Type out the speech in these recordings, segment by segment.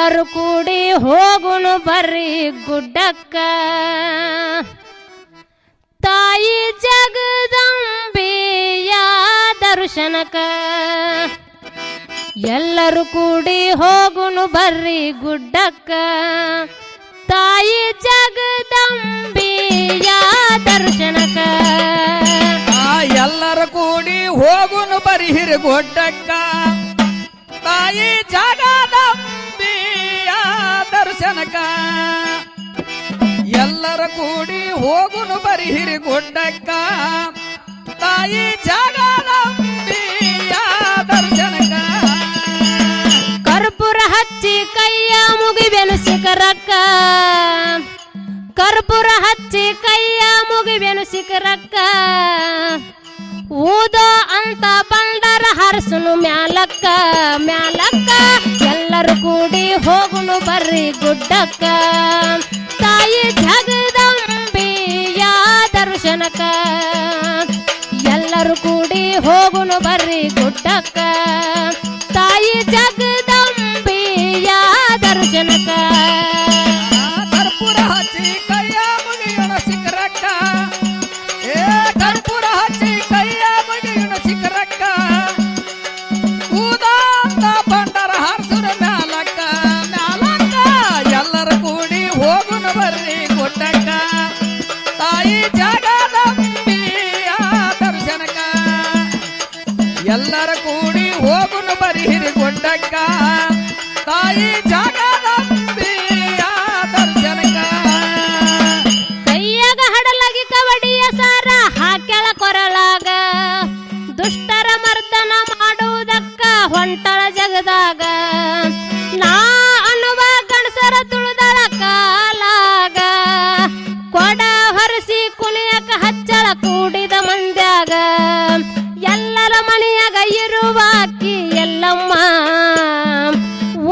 ಎಲ್ಲರೂ ಕೂಡಿ ಹೋಗುನು ಬರ್ರಿ ಗುಡ್ಡಕ್ಕ ತಾಯಿ ಜಗದಂಬೆಯ ದರ್ಶನಕ ಎಲ್ಲರೂ ಕೂಡಿ ಹೋಗುನು ಬರ್ರಿ ಗುಡ್ಡಕ್ಕ ತಾಯಿ ಜಗದಂಬೆಯ ದರ್ಶನಕ ಎಲ್ಲರೂ ಕೂಡಿ ಹೋಗುನು ಬರ್ರಿ ಗುಡ್ಡಕ್ಕ ತಾಯಿ ಜಗದಂಬೆಯ ದರ್ಶನಕ ಎಲ್ಲರ ಕೂಡಿ ಹೋಗುನು ಬರಿಹಿರಿ ಗುಡ್ಡಕ್ಕ ತಾಯಿ ಜಗದಂಬೆಯ ದರ್ಶನಕ ಕರ್ಪೂರ ಹಚ್ಚಿ ಕೈಯ ಮುಗಿವೆನು ಶಿಖರಕ್ಕ ಕರ್ಪೂರ ಹಚ್ಚಿ ಕೈಯ ಮುಗಿವೆನು ಶಿಖರಕ್ಕ ಊದೋ ಅಂತ ಬಂಡರ ಹರಸುನು ಮ್ಯಾಲಕ್ಕ ಮ್ಯಾಲಕ್ಕ ಎಲ್ಲರೂ ಕೂಡಿ ಹೋಗುನು ಬರ್ರಿ ಗುಡ್ಡಕ್ಕ ತಾಯಿ ಜಗದಂಬೆಯ ದರ್ಶನಕ ಎಲ್ಲರೂ ಕೂಡಿ ಹೋಗುನು ಬರ್ರಿ ಗುಡ್ಡಕ್ಕ ತಾಯಿ ಜಗದಂಬೆಯ ದರ್ಶನಕ ಕರ್ಪೂರ ಹಚ್ಚಿ ಕೈಯ ಮುಗಿಯೋಣ ಶಿಖರಕ್ಕ ಕರ್ಪೂರ ಹಚ್ಚಿ ಕೈಯ ಮುಗಿಯೋಣ ಶಿಖರಕ್ಕ ಊದಾಂತ ಬಂಡರ ಹರ್ಸುರ ಮ್ಯಾಲಕ್ಕ ಮ್ಯಾಲಕ್ಕ ಎಲ್ಲರೂ ಕೂಡಿ ಹೋಗುನು ಬರ್ರಿ ಗುಡ್ಡಕ್ಕ ತಾಯಿ ಜಗದಂಬೆಯ ದರ್ಶನಕ ಎಲ್ಲರ ಕೂಡಿ ಹೋಗುನು ಬರಿಹಿರಿ ಗುಡ್ಡಕ್ಕ ತಾಯಿ ಜಗದಂಬೆಯ ದರ್ಶನಕ ಕೈಯಾಗ ಹಡಲಾಗಿ ಕವಡಿಯ ಸಾರ ಹಾಕ್ಯಾಳ ಕೊರಳಾಗ ದುಷ್ಟರ ಮರ್ದನ ಮಾಡುವುದಕ್ಕ ಹೊಂಟಳ ಜಗದಾಗ ನಾ ಅನ್ನುವ ಗಣಸರ ತುಳಿದಳ ಕಾಲಾಗ ಕೊಡ ಹೊರಸಿ ಕುಣಿಯಕ ಹಚ್ಚಳ ಕೂಡಿದ ಮಂದ್ಯಾಗ ಎಲ್ಲರ ಮನೆಯಾಗ ಇರುವಾಕಿ ಎಲ್ಲಮ್ಮ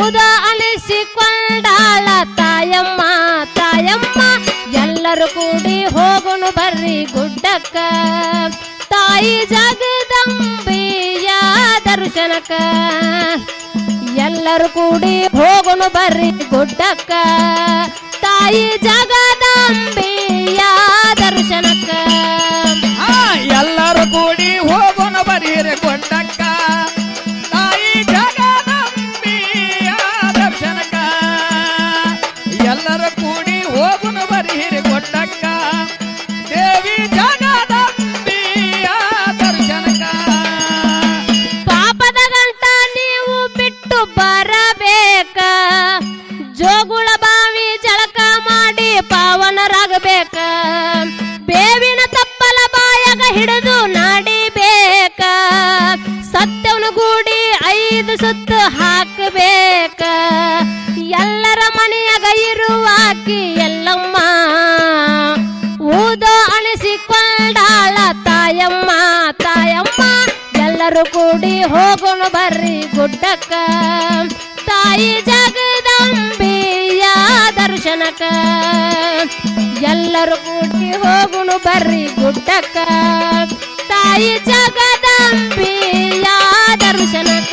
ಉದ ಅನಿಸಿಕೊಂಡಾಳ ತಾಯಮ್ಮ ತಾಯಮ್ಮ ಎಲ್ಲರೂ ಕೂಡಿ ಹೋಗುನು ಬರ್ರಿ ಗುಡ್ಡಕ್ಕ ತಾಯಿ ಜಗದಂಬೆಯ ದರ್ಶನಕ ಎಲ್ಲರೂ ಕೂಡಿ ಹೋಗುನು ಬರ್ರಿ ಗುಡ್ಡಕ್ಕ ತಾಯಿ ಜಗದಂಬೆಯ ದರ್ಶನಕ ಎಲ್ಲರೂ ಕೂಡಿ ಹೋಗುನು ಬರಿಹಿರಿ ಗುಡ್ಡಕ್ಕ ತಾಯಿ ಜಗದಂಬೆಯ ದರ್ಶನಕ ಎಲ್ಲರೂ ಕೂಡಿ ಹೋಗುನು ಬರಿಹಿರಿ ಗುಡ್ಡಕ್ಕ ದೇವಿ ಜಗದಂಬೆಯ ದರ್ಶನಕ ಪಾಪದ ಗಂಟ ನೀವು ಬಿಟ್ಟು ಬರಬೇಕ ಜೋಗುಳ ಬಾವಿ ಜಳಕ ಮಾಡಿ ಪಾವನರಾಗಬೇಕ ಬೇವಿನ ತಪ್ಪಲ ಬಾಯಾಗ ಹಿಡಿದು ನಾಡಿಬೇಕ ಸತ್ಯವನು ಗೂಡಿ 5 ಸುತ್ತು ಹಾಕಬೇಕ ಎಲ್ಲರ ಮನೆಯಾಗ ಇರುವಾಕಿ ಎಲ್ಲಮ್ಮ ಊದೋ ಅನಿಸಿಕೊಂಡಾಳ ತಾಯಮ್ಮ ತಾಯಮ್ಮ ಎಲ್ಲರೂ ಕೂಡಿ ಹೋಗುನು ಬರ್ರಿ ಗುಡ್ಡಕ್ಕ ತಾಯಿ ಜಗದಂಬೆಯ ದರ್ಶನಕ ಎಲ್ಲರೂ ಕೂಡಿ ಹೋಗುನು ಬರ್ರಿ ಗುಡ್ಡಕ್ಕ ತಾಯಿ ಜಗದಂಬೆಯ ದರ್ಶನಕ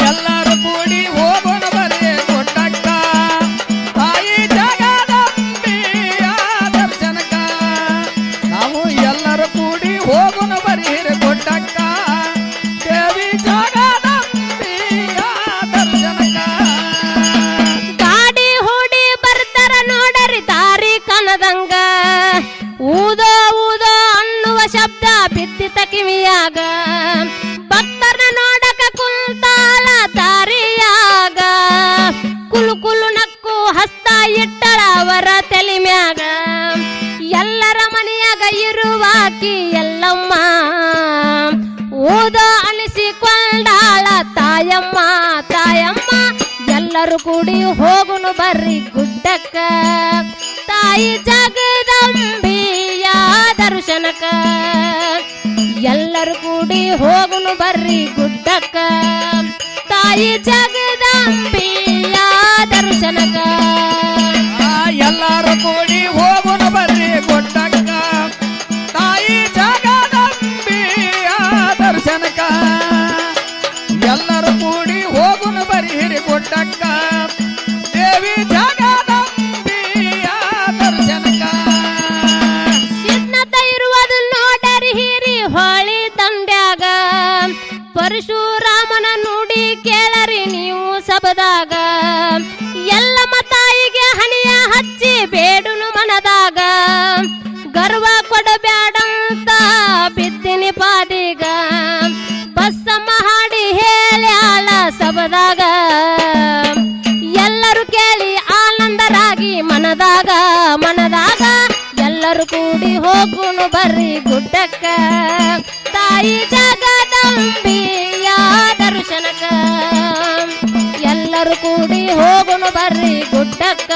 ಎಲ್ಲರೂ ಕೂಡಿ ಹೋಗುನು ಬರ್ರಿ ಗುಡ್ಡಕ್ಕ ತಾಯಿ ಜಗದಂಬೆಯ ದರ್ಶನಕ ನಾವು ಎಲ್ಲರೂ ಕೂಡಿ ಹೋಗುನು ಬರಿಹಿರಿ ಗುಡ್ಡಕ್ಕ ದೇವಿ ಜಗದಂಬೆಯ ದರ್ಶನಕ ಗಾಡಿ ಹೂಡಿ ಬರ್ತಾರ ನೋಡರಿ ದಾರಿ ಕನದಂಗ ಊದೋ ಊದೋ ಅನ್ನುವ ಶಬ್ದ ಬಿದ್ದಿತ ಕಿವಿಯಾಗ ಭಕ್ತರನ್ನ ನೋಡಕ ಕುಂತಾಳ ದಾರಿಯಾಗ ಕುಲು ಕುಲು ನಕ್ಕು ಹಸ್ತ ಇಟ್ಟಳ ಅವರ ತಲೆ ಮ್ಯಾಗ ಎಲ್ಲರ ಮನೆಯಾಗ ಇರುವಾಕಿ ಎಲ್ಲಮ್ಮ ಊದೋ ಅನಿಸಿಕೊಂಡಾಳ ತಾಯಮ್ಮ ತಾಯಮ್ಮ ಎಲ್ಲರೂ ಕೂಡಿ ಹೋಗುನು ಬರ್ರಿ ಗುಡ್ಡಕ್ಕ ತಾಯಿ ಜಗದಂಬೆಯ ದರ್ಶನಕ ಎಲ್ಲರೂ ಕೂಡಿ ಹೋಗುನು ಬರ್ರಿ ಗುಡ್ಡಕ್ಕ ತಾಯಿ ಜಗದಂಬೆಯ ದರ್ಶನಕ ಎಲ್ಲರೂ ಕೂಡಿ ಹೋಗುನು ಬರ್ರಿ ಗುಡ್ಡಕ್ಕ ತಾಯಿ ಜಗದಂಬೆಯ ದರ್ಶನಕ ಎಲ್ಲರೂ ಕೂಡಿ ಹೋಗುನು ಬರಿಹಿರಿ ಗುಡ್ಡಕ್ಕ ಪರಶುರಾಮನ ನುಡಿ ಕೇಳರಿ ನೀವು ಸಬದಾಗ ಎಲ್ಲಮ್ಮ ತಾಯಿಗೆ ಹಣಿಯ ಹಚ್ಚಿ ಬೇಡುನು ಮನದಾಗ ಗರ್ವ ಕೊಡಬ್ಯಾಡಂತ ಬಿದ್ದಿನಿ ಪಾದಿಗ ಬಸ್ಸಮ್ಮ ಹಾಡಿ ಹೇಳಿ ಆಳ ಸಬದಾಗ ಎಲ್ಲರೂ ಕೇಳಿ ಆನಂದರಾಗಿ ಮನದಾಗ ಎಲ್ಲರೂ ಕೂಡಿ ಹೋಗುನು ಬರ್ರಿ ಗುಡ್ಡಕ್ಕ ತಾಯಿ ಜಗದಂಬಿಯ ದರ್ಶನಕ್ಕ ಎಲ್ಲರೂ ಕೂಡಿ ಹೋಗುನು ಬರ್ರಿ ಗುಡ್ಡಕ್ಕ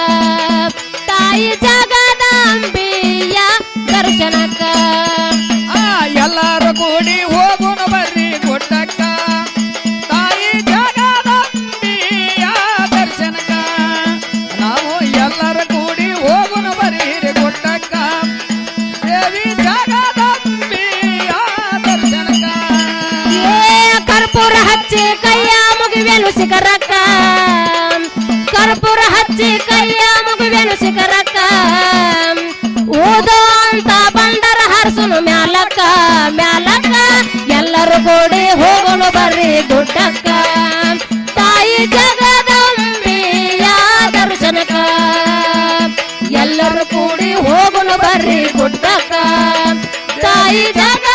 ತಾಯಿ ಜಗದಂಬಿಯ ದರ್ಶನಕ್ಕ ಎಲ್ಲರೂ ಕೂಡಿ ಹೋಗುನು ಬರ್ರಿ ಗುಡ್ಡಕ್ಕ ತಾಯಿ ಜಗದಂಬಿಯ ದರ್ಶನಕ್ಕ ನಾವು ಎಲ್ಲರೂ ಕೂಡಿ ಹೋಗುನು ಬರ್ರಿ ಗುಡ್ಡಕ್ಕ ದೇವಿ ಜಗದಂಬಿಯ ದರ್ಶನಕ್ಕ ಕರ್ಪೂರ ಹಚ್ಚಿ ಕೈಯ ಮುಗಿವೆನು ಶಿಖರಕ್ಕ ಕರ್ಪೂರ ಹಚ್ಚಿ ಕೈಯ ಮುಗಿವೆನು ಶಿಖರಕ್ಕ ಓದೋ ಅಂತ ಬಂಡರ ಹರ್ಸುನು ಮ್ಯಾಲಕ್ಕ ಎಲ್ಲರೂ ಕೂಡಿ ಹೋಗೋನು ಬರ್ರಿ ಗುಡ್ಡಕ್ಕ ತಾಯಿ ಜಗದಂಬಿಯ ದರ್ಶನಕ್ಕ ಎಲ್ಲರೂ ಕೂಡಿ ಹೋಗೋನು ಬರ್ರಿ ಗುಡ್ಡಕ್ಕ ತಾಯಿ ಜಗ